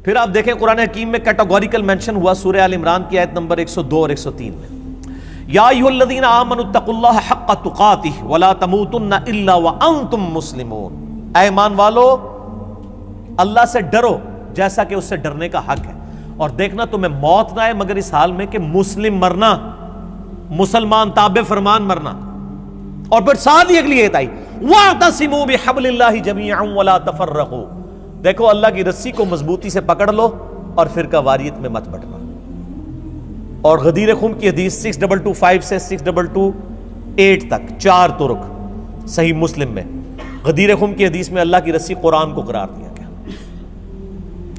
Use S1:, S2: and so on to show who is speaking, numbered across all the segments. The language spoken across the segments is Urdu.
S1: پھر آپ دیکھیں قرآن حکیم میں کیٹاگوریکل مینشن ہوا سورہ آل عمران کی آیت نمبر 102 اور 103 میں، یا ایھا الذین آمنوا اتقوا اللہ حق تقاتہ ولا تموتن الا وانتم مسلمون، اے ایمان والو اللہ سے ڈرو جیسا کہ اس سے ڈرنے کا حق ہے، اور دیکھنا تمہیں موت نہ آئے مگر اس حال میں کہ مسلم مرنا، مسلمان تابع فرمان مرنا۔ اور پھر ساتھ ہی اگلی ایت آئی واعتصموا بحبل اللہ جمیعا ولا تفرقوا، دیکھو اللہ کی رسی کو مضبوطی سے پکڑ لو اور فرقہ واریت میں مت بٹنا۔ اور غدیر خم کی حدیث 6225 سے 6228 تک 4 طرق صحیح مسلم میں، غدیر خم کی حدیث میں اللہ کی رسی قرآن کو قرار دیا گیا۔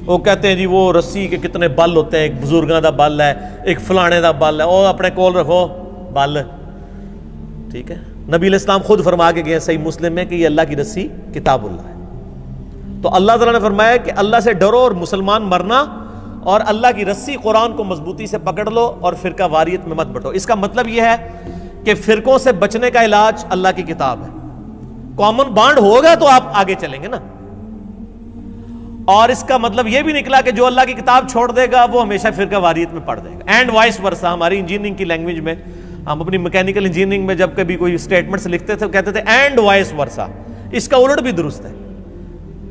S1: وہ کہتے ہیں جی وہ رسی کے کتنے بل ہوتے ہیں، ایک بزرگاں دا بل ہے، ایک فلانے دا بل ہے، وہ اپنے کول رکھو بل، ٹھیک ہے۔ نبی علیہ السلام خود فرما کے گئے صحیح مسلم میں کہ یہ اللہ کی رسی کتاب اللہ ہے۔ تو اللہ تعالیٰ نے فرمایا کہ اللہ سے ڈرو اور مسلمان مرنا، اور اللہ کی رسی قرآن کو مضبوطی سے پکڑ لو اور فرقہ واریت میں مت بٹو۔ اس کا مطلب یہ ہے کہ فرقوں سے بچنے کا علاج اللہ کی کتاب ہے۔ کامن بانڈ ہوگا تو آپ آگے چلیں گے نا، اور اس کا مطلب یہ بھی نکلا کہ جو اللہ کی کتاب چھوڑ دے گا وہ ہمیشہ فرقہ واریت میں پڑ جائے گا، اینڈ وائس ورسا۔ ہماری انجینئرنگ کی لینگویج میں، ہم اپنی میکینیکل انجینئرنگ میں جب کبھی کوئی اسٹیٹمنٹس لکھتے تھے کہتے تھے اینڈ وائس ورسا، اس کا الٹ بھی درست ہے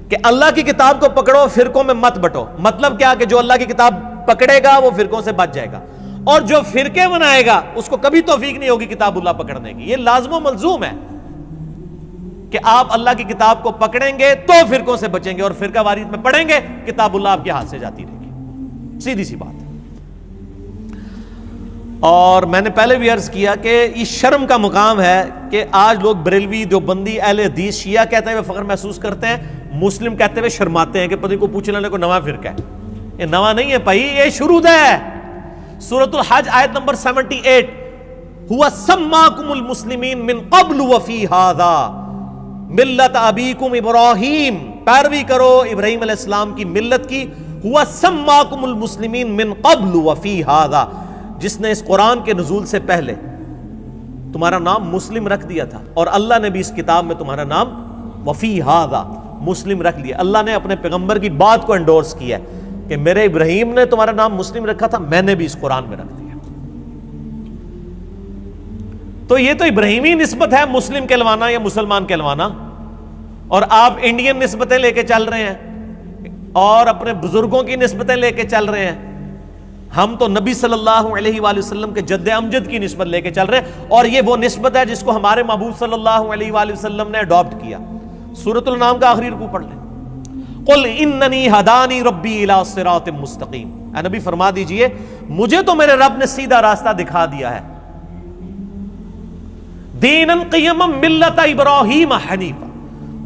S1: کہ اللہ کی کتاب کو پکڑو فرقوں میں مت بٹو۔ مطلب کیا کہ جو اللہ کی کتاب پکڑے گا وہ فرقوں سے بچ جائے گا، اور جو فرقے بنائے گا اس کو کبھی توفیق نہیں ہوگی کتاب اللہ پکڑنے کی۔ یہ لازم و ملزوم ہے کہ آپ اللہ کی کتاب کو پکڑیں گے تو فرقوں سے بچیں گے، اور فرقہ واریت میں پڑھیں گے کتاب اللہ آپ کے ہاتھ سے جاتی رہے گی، سیدھی سی بات ہے۔ اور میں نے پہلے بھی عرض کیا کہ یہ شرم کا مقام ہے کہ آج لوگ بریلوی، دیوبندی، اہل حدیث، شیعہ کہتے ہوئے فخر محسوس کرتے ہیں، مسلم کہتے ہوئے شرماتے ہیں کہ پتہ کو پوچھ لینے کو نواں فرقہ ہے۔ یہ نواں نہیں ہے بھائی، یہ شروع ہے۔ سورۃ الحج آیت نمبر 78، ہوا سماکم المسلمین من قبل وفی ھذا ملت ابیکم ابراہیم، پیروی کرو ابراہیم علیہ السلام کی ملت کی۔ ہوا سماکم المسلمین من قبل وفی ھذا، جس نے اس قرآن کے نزول سے پہلے تمہارا نام مسلم رکھ دیا تھا، اور اللہ نے بھی اس کتاب میں تمہارا نام وفی ھذا مسلم رکھ لیا۔ اللہ نے اپنے پیغمبر کی بات کو انڈورس کیا کہ میرے ابراہیم نے تمہارا نام مسلم رکھا تھا، میں نے بھی اس قرآن میں رکھ دیا۔ تو یہ تو ابراہیمی نسبت ہے مسلم کہلوانا یا مسلمان کہلوانا، اور آپ انڈین نسبتیں لے کے چل رہے ہیں اور اپنے بزرگوں کی نسبتیں لے کے چل رہے ہیں۔ ہم تو نبی صلی اللہ علیہ وآلہ وسلم کے جد امجد کی نسبت لے کے چل رہے ہیں، اور یہ وہ نسبت ہے جس کو ہمارے محبوب صلی اللہ علیہ وآلہ وسلم نے اڈاپٹ کیا۔ سورۃ الانعام کا آخری رکوع پڑھ لیں، قل اننی ہدانی ربی الی صراط مستقیم، اے نبی فرما دیجئے مجھے تو میرے رب نے سیدھا راستہ دکھا دیا ہے، دینا قیما ملت ابراہیم حنیفا،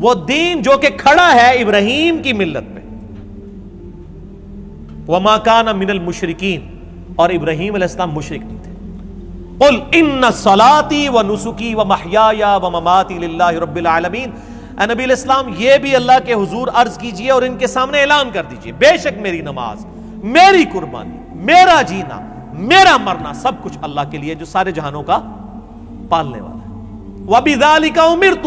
S1: وہ دین جو کہ کھڑا ہے ابراہیم کی ملت پہ، وما کان من المشرکین، اور ابراہیم علیہ السلام مشرک نہیں تھے۔ قل ان صلاتی ونسکی ومحیای ومماتی للہ رب العالمین، اے نبی علیہ السلام یہ بھی اللہ کے حضور عرض کیجئے اور ان کے سامنے اعلان کر دیجئے، بے شک میری نماز، میری قربانی، میرا جینا، میرا مرنا سب کچھ اللہ کے لیے جو سارے جہانوں کا پالنے والا ہے۔ وَبِذَلِكَ أُمِرْتُ،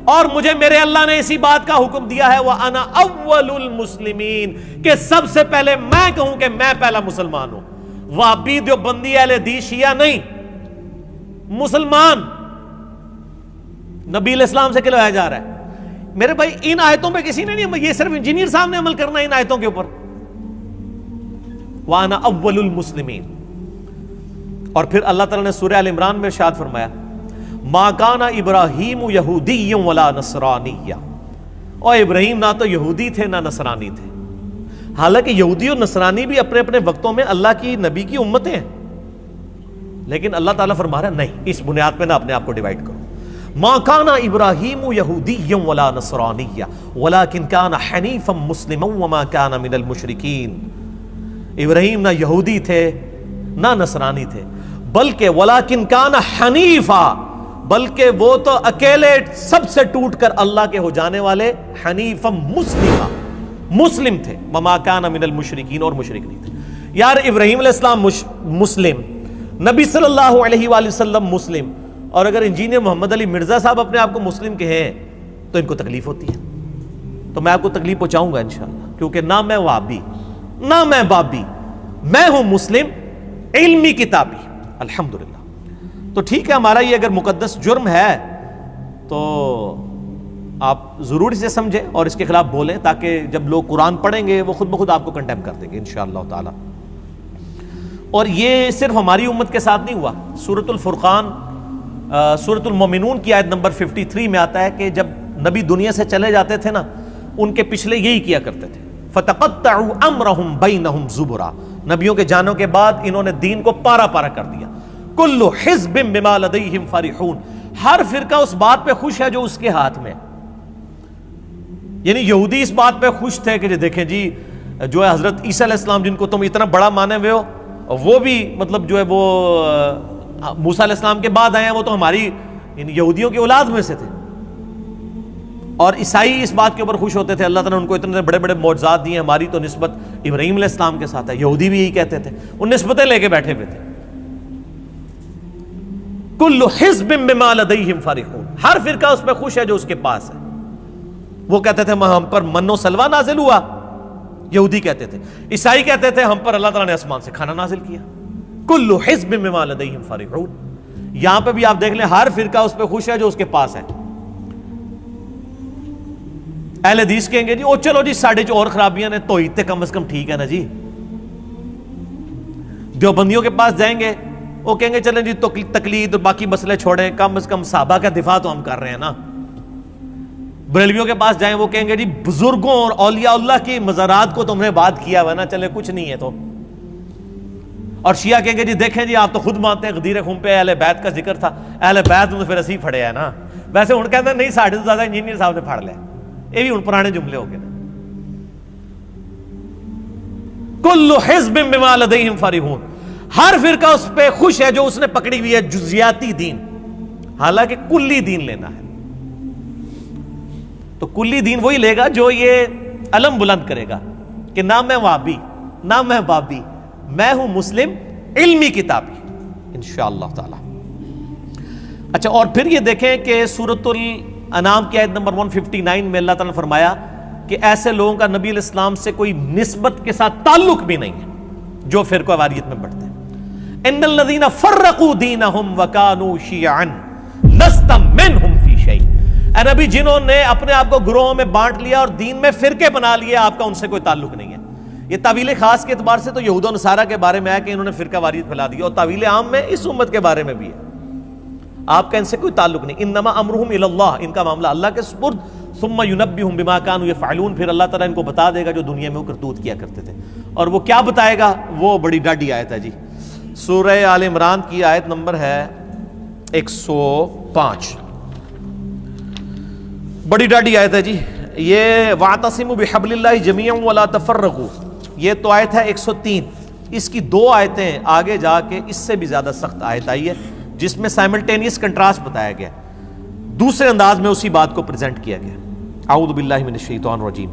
S1: اور مجھے میرے اللہ نے اسی بات کا حکم دیا ہے، وَأَنَا أَوَّلُ الْمُسْلِمِينَ، کہ سب سے پہلے میں کہوں کہ میں پہلا مسلمان ہوں۔ وہابی، دیوبندی، اہل حدیث، شیعہ نہیں، مسلمان نبی علیہ السلام سے کہلایا جا رہا ہے۔ میرے بھائی ان آیتوں پہ کسی نے نہیں، یہ صرف انجینئر صاحب نے عمل کرنا ہے ان آیتوں کے اوپر۔ وَأَنَا أَوَّلُ الْمُسْلِمِينَ، اور پھر اللہ تعالیٰ نے سورہ آل عمران میں ارشاد فرمایا مَا كَانَ إِبْرَاهِيمُ يَهُودِيًّا وَلَا نَصْرَانِيًّا، اور ابراہیم نہ تو یہودی تھے نہ نصرانی تھے، حالانکہ یہودی اور نصرانی بھی اپنے اپنے وقتوں میں اللہ کی نبی کی امتیں ہیں، لیکن اللہ تعالیٰ فرما رہا ہے نہیں، اس بنیاد پہ نہ اپنے آپ کو ڈیوائیڈ کرو۔ مَا كَانَ إِبْرَاهِيمُ يَهُودِيًّا وَلَا نَصْرَانِيًّا وَلَكِنْ كَانَ حَنِيفًا مُسْلِمًا وَمَا كَانَ مِنَ الْمُشْرِكِينَ، ابراہیم نہ یہودی تھے نہ نصرانی تھے، بلکہ وَلَكِنْ كَانَ حَنِيفًا، بلکہ وہ تو اکیلے سب سے ٹوٹ کر اللہ کے ہو جانے والے حنیفا مسلمہ مسلم تھے، وما کان من المشرکین، اور مشرک نہیں تھے۔ یار ابراہیم علیہ السلام مسلم، نبی صلی اللہ علیہ وآلہ وسلم مسلم، اور اگر انجینئر محمد علی مرزا صاحب اپنے آپ کو مسلم کہیں تو ان کو تکلیف ہوتی ہے، تو میں آپ کو تکلیف پہنچاؤں گا انشاءاللہ، کیونکہ نہ میں وہابی نہ میں بابی، میں ہوں مسلم علمی کتابی۔ الحمدللہ۔ تو ٹھیک ہے، ہمارا یہ اگر مقدس جرم ہے تو آپ ضرور اسے سمجھیں اور اس کے خلاف بولیں، تاکہ جب لوگ قرآن پڑھیں گے وہ خود بخود آپ کو کنڈیم کر دیں گے انشاءاللہ تعالی۔ اور یہ صرف ہماری امت کے ساتھ نہیں ہوا۔ سورۃ الفرقان سورۃ المومنون کی آیت نمبر 53 میں آتا ہے کہ جب نبی دنیا سے چلے جاتے تھے نا، ان کے پچھلے یہی کیا کرتے تھے، فَتَقَطَّعُوا أَمْرَهُمْ بَيْنَهُمْ زُبُرًا، نبیوں کے جانوں کے بعد انہوں نے دین کو پارا پارا کر دیا۔ كُلُّ حِزْبٍ بِمَا لَدَيْهِمْ فَرِحُونَ، ہر فرقہ اس بات پہ خوش ہے جو اس کے ہاتھ میں۔ یعنی یہودی اس بات پہ خوش تھے کہ دیکھیں جی جو ہے حضرت عیسیٰ علیہ السلام جن کو تم اتنا بڑا مانے ہوئے ہو، وہ بھی مطلب جو ہے وہ موسیٰ علیہ السلام کے بعد آئے ہیں، وہ تو ہماری یعنی یہودیوں کی اولاد میں سے تھے۔ اور عیسائی اس بات کے اوپر خوش ہوتے تھے اللہ تعالیٰ نے ان کو اتنے بڑے بڑے معجزات دیے، ہماری تو نسبت ابراہیم علیہ السلام کے ساتھ ہے۔ یہودی بھی یہی کہتے تھے، ان نسبتیں لے کے بیٹھے ہوئے تھے۔ کل حزب بما لدیہم فرحون، ہر فرقہ اس پہ خوش ہے جو اس کے پاس ہے۔ وہ کہتے تھے ہم پر من و سلوہ نازل ہوا، یہودی کہتے تھے۔ عیسائی کہتے تھے ہم پر اللہ تعالیٰ نے آسمان سے کھانا نازل کیا۔ کل حزب بما لدیہم فرحون، یہاں پہ بھی آپ دیکھ لیں ہر فرقہ اس پہ خوش ہے جو اس کے پاس ہے۔ اہل حدیث کہیں گے جی او چلو جی ساڑھے جو اور خرابیاں نے توحید تے کم از کم ٹھیک ہے نا جی۔ دیوبندیوں کے پاس جائیں گے وہ کہیں گے چلیں جی تقلید اور باقی مسئلے چھوڑیں، کم از کم صحابہ کا دفاع تو ہم کر رہے ہیں نا۔ بریلویوں کے پاس جائیں وہ کہیں گے جی بزرگوں اور اولیاء اللہ کی مزارات کو تم نے بات کیا ہوا نا، چلے کچھ نہیں ہے تو۔ اور شیعہ کہیں گے جی دیکھیں جی آپ تو خود مانتے ہیں غدیر خون پہ اہل بیت کا ذکر تھا، اہل بیت میں تو پھر اسی پھڑے ہیں نا۔ ویسے ہن کہتے ہیں نہیں ساڑھے تو زیادہ انجینئر صاحب نے پھڑ لیا، یہ بھی ہن پرانے جملے ہو گئے نا۔ کل حزب بما لدیہم فرحون، ہر فرقہ اس پہ خوش ہے جو اس نے پکڑی ہوئی ہے جزیاتی دین، حالانکہ کلی دین لینا ہے۔ تو کلی دین وہی لے گا جو یہ علم بلند کرے گا کہ نہ میں وہابی نہ میں بابی، میں ہوں مسلم علمی کتابی انشاءاللہ تعالی۔ اچھا، اور پھر یہ دیکھیں کہ سورۃ الانعام کی آیت نمبر 159 میں اللہ تعالیٰ نے فرمایا کہ ایسے لوگوں کا نبی علیہ السلام سے کوئی نسبت کے ساتھ تعلق بھی نہیں ہے جو فرقہ واریت میں بڑھتے ہیں۔ ان الذین فرقوا دینہم وکانوا شیعا لست منہم فی شیء، اے نبی جنہوں نے اپنے آپ کو گروہوں میں بانٹ لیا اور دین میں فرقے بنا لیے، آپ کا ان سے کوئی تعلق نہیں ہے۔ یہ تعویل خاص کے اعتبار سے تو یہود و نصارہ کے بارے میں ہے کہ انہوں نے فرقہ واریت پھیلا دی، اور تعویل عام میں اس امت کے بارے میں بھی ہے، آپ کا ان سے کوئی تعلق نہیں۔ انما امرہم الی اللہ، ان کا معاملہ اللہ کے سپرد، ثم ینبئہم بما کانوا یفعلون، پھر اللہ تعالیٰ ان کو بتا دے گا جو دنیا میں وہ کرتوت کیا کرتے تھے۔ اور وہ کیا بتائے گا؟ وہ بڑی ڈاڈی آیت ہے جی، سورہ آل عمران کی آیت نمبر ہے 105، بڑی ڈاڈی آیت ہے جی یہ، وَاعْتَصِمُوا بِحَبْلِ اللَّهِ جَمِيعًا وَلَا تَفَرَّقُوا، یہ تو آیت ہے 103۔ اس کی دو آیتیں آگے جا کے اس سے بھی زیادہ سخت آیت آئی ہے جس میں سائملٹینیس کنٹراسٹ بتایا گیا، دوسرے انداز میں اسی بات کو پریزنٹ کیا گیا۔ اعوذ باللہ من الشیطان الرجیم،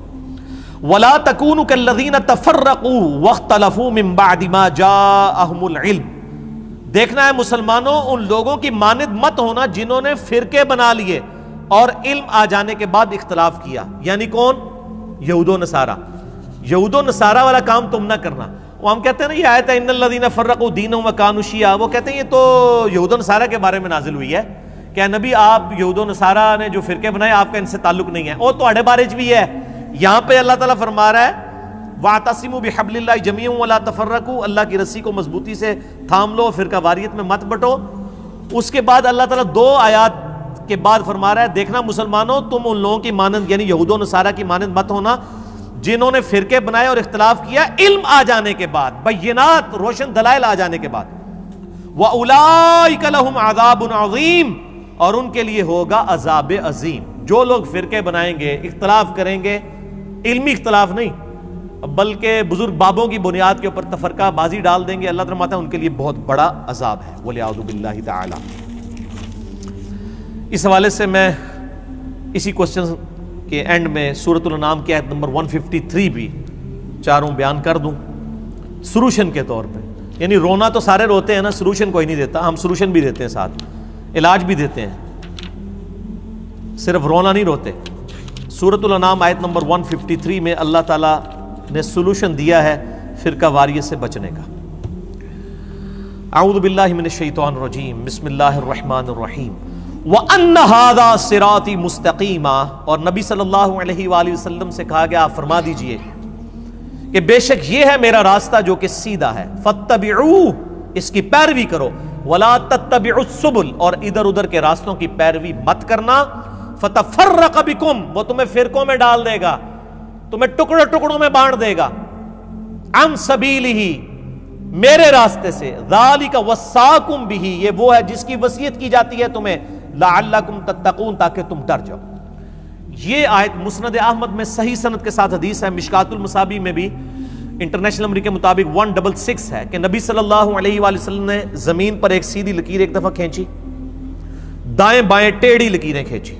S1: وَلَا تَكُونُوا كَالَّذِينَ تَفَرَّقُوا وَاخْتَلَفُوا مِن بَعْدِ مَا جَاءَهُمُ الْعِلْمُ، دیکھنا ہے مسلمانوں ان لوگوں کی مانند مت ہونا جنہوں نے فرقے بنا لیے اور علم آ جانے کے بعد اختلاف کیا۔ یعنی کون؟ یہود و نصارہ۔ یہود و نصارہ والا کام تم نہ کرنا۔ وہ ہم کہتے ہیں نا یہ آیت ہے ان الذین فرقوا دینہم وکانوا شیعا، وہ کہتے ہیں یہ تو یہود و نصارہ کے بارے میں نازل ہوئی ہے کہ نبی آپ یہود و نصارہ نے جو فرقے بنائے آپ کا ان سے تعلق نہیں ہے، وہ تہاڈے بارے چ بھی ہے۔ یہاں پہ اللہ تعالیٰ فرما رہا ہے وَاعْتَصِمُوا بِحَبْلِ اللَّهِ جَمِيعًا وَلَا تَفَرَّقُوا، اللہ کی رسی کو مضبوطی سے تھام لو، فرقہ واریت میں مت بٹو۔ اس کے بعد اللہ تعالیٰ دو آیات کے بعد فرما رہا ہے دیکھنا مسلمانوں تم ان لوگوں کی مانند یعنی یہود و نصارہ کی مانند مت ہونا جنہوں نے فرقے بنائے اور اختلاف کیا علم آ جانے کے بعد، بینات روشن دلائل آ جانے کے بعد۔ وَأُولَئِكَ لَهُمْ عَذَابٌ عَظِيمٌ، اور ان کے لیے ہوگا عذاب عظیم۔ جو لوگ فرقے بنائیں گے، اختلاف کریں گے، علمی اختلاف نہیں بلکہ بزرگ بابوں کی بنیاد کے اوپر تفرقہ بازی ڈال دیں گے، اللہ تعالیٰ فرماتا ہے ان کے لیے بہت بڑا عذاب ہے۔ وَلِعَوْذُ بِاللَّهِ تَعَالَى۔ اس حوالے سے میں اسی کوسچن کے اینڈ میں سورۃ الانعام کی آیت نمبر 153 بھی چاروں بیان کر دوں سلوشن کے طور پہ۔ یعنی رونا تو سارے روتے ہیں نا، سلوشن کوئی نہیں دیتا، ہم سلوشن بھی دیتے ہیں، ساتھ علاج بھی دیتے ہیں، صرف رونا نہیں روتے۔ سورۃ الانعام آیت نمبر 153 میں اللہ تعالیٰ نے سلوشن دیا ہے فرقہ واریت سے بچنے کا۔ اعوذ باللہ من الشیطان الرجیم، بسم اللہ الرحمن الرحیم۔ وَأَنَّ هَذَا صِرَاطِ مُسْتَقِيمًا، اور نبی صلی اللہ علیہ وآلہ وسلم سے کہا گیا آپ فرما دیجئے کہ بے شک یہ ہے میرا راستہ جو کہ سیدھا ہے، فَاتَّبِعُوهُ، اس کی پیروی کرو، وَلَا تَتَّبِعُوا السُّبُلَ، اور ادھر ادھر کے راستوں کی پیروی مت کرنا، فَتَفَرَّقَ بِكُمْ، وہ تمہیں فرقوں میں ڈال دے گا، تمہیں ٹکڑوں ٹکڑوں میں بانٹ دے گا، عن سبیلہ، میرے راستے سے، ذالک وصاکم بہ، یہ وہ ہے جس کی وصیت کی جاتی ہے تمہیں، لعلکم تتقون، تاکہ تم ڈر جاؤ۔ یہ آیت مسند احمد میں صحیح سند کے ساتھ حدیث ہے، مشکات المصابیح میں بھی انٹرنیشنل نمبر کے مطابق 166 ہے کہ نبی صلی اللہ علیہ وآلہ وسلم نے زمین پر ایک سیدھی لکیر ایک دفعہ کھینچی، دائیں بائیں ٹیڑھی لکیریں کھینچی،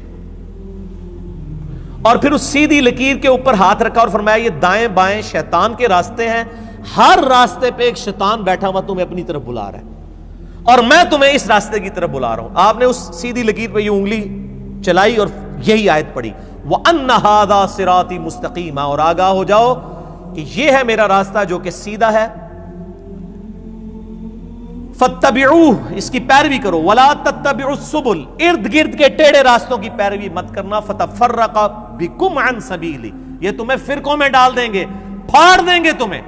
S1: اور پھر اس سیدھی لکیر کے اوپر ہاتھ رکھا اور فرمایا یہ دائیں بائیں شیطان کے راستے ہیں، ہر راستے پہ ایک شیطان بیٹھا ہوا تمہیں اپنی طرف بلا رہا ہے، اور میں تمہیں اس راستے کی طرف بلا رہا ہوں۔ آپ نے اس سیدھی لکیر پہ یہ انگلی چلائی اور یہی آیت پڑھی، وَأَنَّ هَذَا صِرَاطِ مُسْتَقِيمًا، اور آگاہ ہو جاؤ کہ یہ ہے میرا راستہ جو کہ سیدھا ہے، فَاتَّبِعُوهُ، اس کی پیروی کرو، وَلَا تَتَّبِعُوا السُّبُلَ، ارد گرد کے ٹیڑھے راستوں کی پیروی مت کرنا، فَتَفَرَّقَ بِكُمْ عَنْ سَبِيلِهِ، یہ تمہیں فرقوں میں ڈال دیں گے، پھاڑ دیں گے تمہیں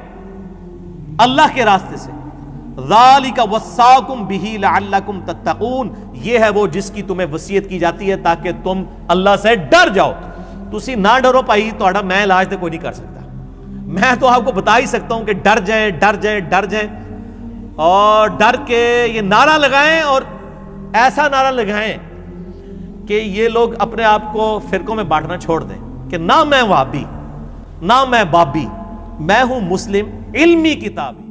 S1: اللہ کے راستے سے، ذالک وصاکم بہ لعلکم تتقون، یہ ہے وہ جس کی تمہیں وصیت کی جاتی ہے تاکہ تم اللہ سے ڈر جاؤ۔ تسی نہ ڈرو پائی تہاڈا میں علاج تے کوئی نہیں کر سکتا، میں تو آپ کو بتا ہی سکتا ہوں کہ ڈر جائیں ڈر جائیں ڈر جائیں، اور ڈر کے یہ نعرہ لگائیں، اور ایسا نعرہ لگائیں کہ یہ لوگ اپنے آپ کو فرقوں میں بانٹنا چھوڑ دیں کہ نہ میں وہابی، نہ میں بابی، میں ہوں مسلم علمی کتابی۔